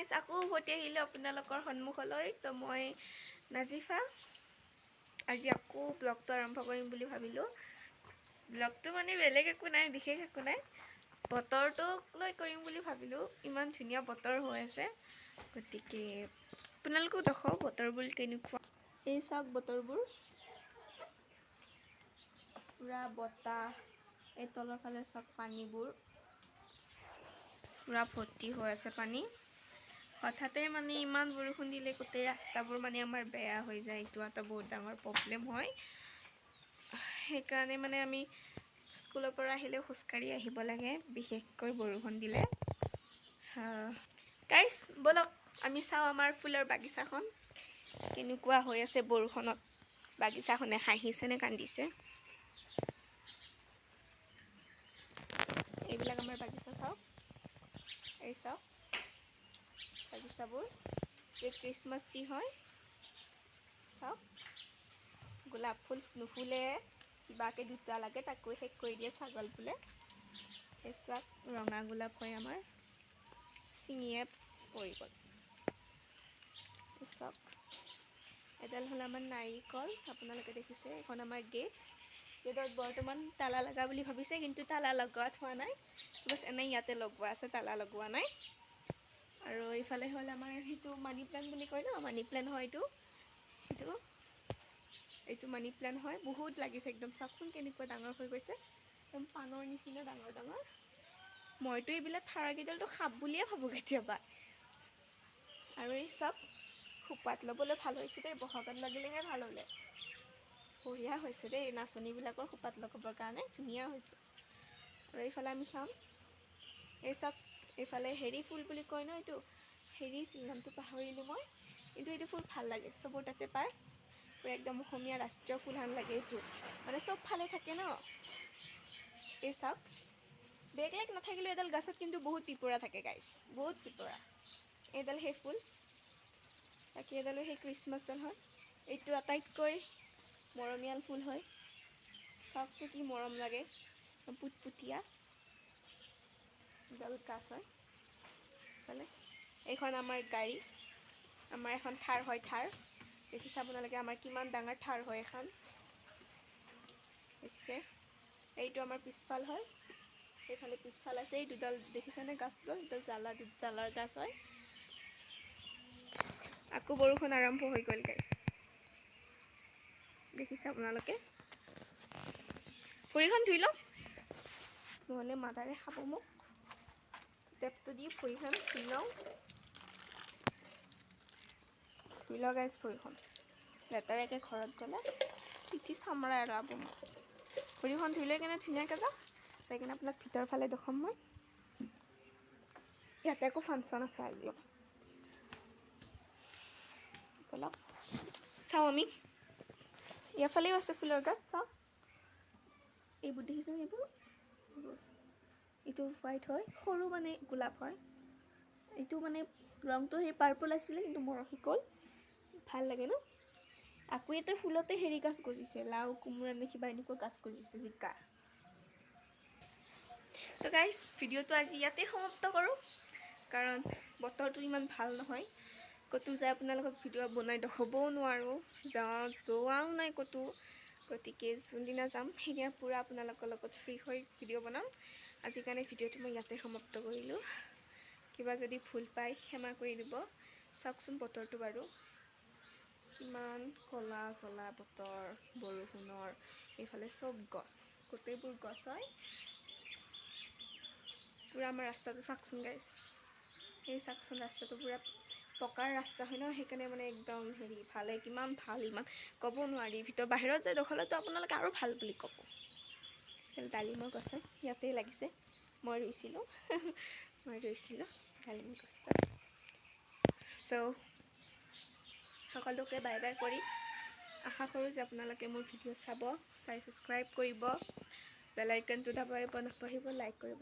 Guys আকৌ উভতি আহিলোঁ আপোনালোকৰ সন্মুখলৈ। তো মই নাজিফা আজি আকৌ ব্লগটো আৰম্ভ কৰিম বুলি ভাবিলোঁ। ব্লগটো মানে বেলেগ একো নাই, বিশেষ একো নাই, বতৰটোক লৈ কৰিম বুলি ভাবিলোঁ। ইমান ধুনীয়া বতৰ হৈ আছে, গতিকে আপোনালোকেও দেখাওক বতৰবোৰ কেনেকুৱা। এই চাওক বতৰবোৰ, পুৰা বতাহ, এই তলৰ ফালে চাওক পানীবোৰ পুৰা ভৰ্তি হৈ আছে পানী। হঠাতে মানে ইমান বৰষুণ দিলে গোটেই ৰাস্তাবোৰ মানে আমাৰ বেয়া হৈ যায়, এইটো এটা বহুত ডাঙৰ প্ৰব্লেম হয়। সেইকাৰণে মানে আমি স্কুলৰ পৰা আহিলে খোজকাঢ়ি আহিব লাগে, বিশেষকৈ বৰষুণ দিলে। গাইজ ব'লক আমি চাওঁ আমাৰ ফুলৰ বাগিচাখন কেনেকুৱা হৈ আছে বৰষুণত। বাগিচাখনে হাঁহিছে নে কান্দিছে। এইবিলাক আমাৰ বাগিচা চাওক, এই চাওক বাগিচাবোৰ, এই ক্ৰিছমাছ ট্ৰি হয়। চাওক গোলাপ ফুল নুফুলে, কিবাকে দুটা লাগে তাকো শেষ কৰি দিয়ে ছাগল ফুলে। এই চাওক ৰঙা গোলাপ হয় আমাৰ, ছিঙিয়ে পৰি গ'ল। এই চাওক এডাল হ'ল আমাৰ নাৰিকল, আপোনালোকে দেখিছে এইখন আমাৰ গেটত বৰ্তমান তালা লগা বুলি ভাবিছে, কিন্তু তালা লগোৱাত হোৱা নাই, বছ এনেই ইয়াতে লগোৱা আছে, তালা লগোৱা নাই। আৰু এইফালে হ'ল আমাৰ সেইটো মানি প্লাণ্ট বুলি কয় ন, মানি প্লাণ্ট হয় এইটো মানি প্লাণ্ট হয়। বহুত লাগিছে একদম, চাওকচোন কেনেকুৱা ডাঙৰ হৈ গৈছে, একদম পাণৰ নিচিনা ডাঙৰ ডাঙৰ। মইতো এইবিলাক ঠাৰাকেইডালটো সাপ বুলিয়ে ভাবোঁ কেতিয়াবা। আৰু এই চাওক খোপাত ল'বলৈ ভাল হৈছে দেই, বহাগত লাগিলেহে ভাল হ'লে। বঢ়িয়া হৈছে দেই, নাচনীবিলাকৰ খোপাত লগাবৰ কাৰণে ধুনীয়া হৈছে। আৰু এইফালে আমি চাম, এই চাওক এইফালে হেৰি ফুল বুলি কয় ন, এইটো হেৰি নামটো পাহৰিলোঁ মই, কিন্তু এইটো ফুল ভাল লাগে, চবৰ তাতে পায়। পূৰা একদম অসমীয়া ৰাষ্ট্ৰীয় ফুল হেন লাগে এইটো, মানে চব ফালে থাকে ন। এই চাওক বেলেগ নাথাকিলেও এডাল গছত কিন্তু বহুত পিপৰা থাকে গাইছ, বহুত পিপৰা। এইডাল সেই ফুল, বাকী এডালো সেই ক্ৰিছমাছডাল হয়। এইটো আটাইতকৈ মৰমীয়াল ফুল হয়, চাওকচোন কি মৰম লাগে, পুটপুটীয়া এডাল গাছ হয়। এইখন আমাৰ গাড়ী, আমাৰ এখন থাৰ হয়, থাৰ দেখিছে আপোনালোকে আমাৰ কিমান ডাঙৰ থাৰ হয় এখন, দেখিছে। এইটো আমাৰ পিছফাল হয়, সেইফালে পিছফাল আছে, এই দুডাল দেখিছেনে গাছডাল, দুডাল জ্বালাৰ গাছ হয়। আকৌ বৰষুণ আৰম্ভ হৈ গ'ল গাইছ, দেখিছে আপোনালোকে। ভৰিখন ধুই লওঁ নহ'লে মাদাৰে খাব মোক, টেপটো দি ভৰিখন ধুই লওঁ। ধুই লওঁ গাইছ ভৰিখন, লেতেৰাকৈ ঘৰত গ'লে পিঠি চামৰা এৰাব মোক। ভৰিখন ধুই লৈ কিনে ধুনীয়াকৈ যাওঁ, যাই কিনে আপোনাক ভিতৰৰ ফালে দেখুৱাম মই। ইয়াতে আকৌ ফাংচন আছে আজিও, ব'লক চাওঁ আমি। ইয়াৰফালেও আছে ফুলৰ গছ, চাওঁ এইবোৰ দেখিছোঁ, এইবোৰ এইটো হোৱাইট হয়, সৰু মানে গোলাপ হয়। এইটো মানে ৰংটো সেই পাৰ্পল আছিলে, কিন্তু মৰহি গ'ল, ভাল লাগে ন। আকৌ এটা ফুলতে হেৰি গাছ গজিছে, লাও কোমোৰা নে কিবা এনেকুৱা গাছ গজিছে, জিকা। তো গাইজ ভিডিঅ'টো আজি ইয়াতে সমাপ্ত কৰোঁ, কাৰণ বতৰটো ইমান ভাল নহয়, ক'তো যাই আপোনালোকক ভিডিঅ' বনাই দেখাবও নোৱাৰোঁ, যোৱাও নাই ক'তো। গতিকে যোনদিনা যাম সেইদিনা পূৰা আপোনালোকৰ লগত ফ্ৰী হৈ ভিডিঅ' বনাম। আজিৰ কাৰণে ভিডিঅ'টো মই ইয়াতে সমাপ্ত কৰিলোঁ, কিবা যদি ভুল পায় ক্ষমা কৰি দিব। চাওকচোন বতৰটো বাৰু, ইমান ক'লা ক'লা বতৰ, বৰষুণৰ, এইফালে চব গছ, গোটেইবোৰ গছ হয়। পূৰা আমাৰ ৰাস্তাটো চাওকচোন গাইছ, এই চাওকচোন ৰাস্তাটো পূৰা পকাৰ ৰাস্তা হয় ন, সেইকাৰণে মানে একদম হেৰি ভালে, কিমান ভাল, ইমান ক'ব নোৱাৰি। বাহিৰত যাই দেখুৱালেতো আপোনালোকে আৰু ভাল বুলি ক'ব। ডালিমৰ গছ হয়, ইয়াতেই লাগিছে, মই ৰুইছিলোঁ ডালিমৰ গছটো। চ' সকলোকে বাই বাই কৰি আশা কৰোঁ যে আপোনালোকে মোৰ ভিডিঅ' চাই ছাবস্ক্ৰাইব কৰিব, বেল আইকনটো দবাই নপঢ়িব, লাইক কৰিব।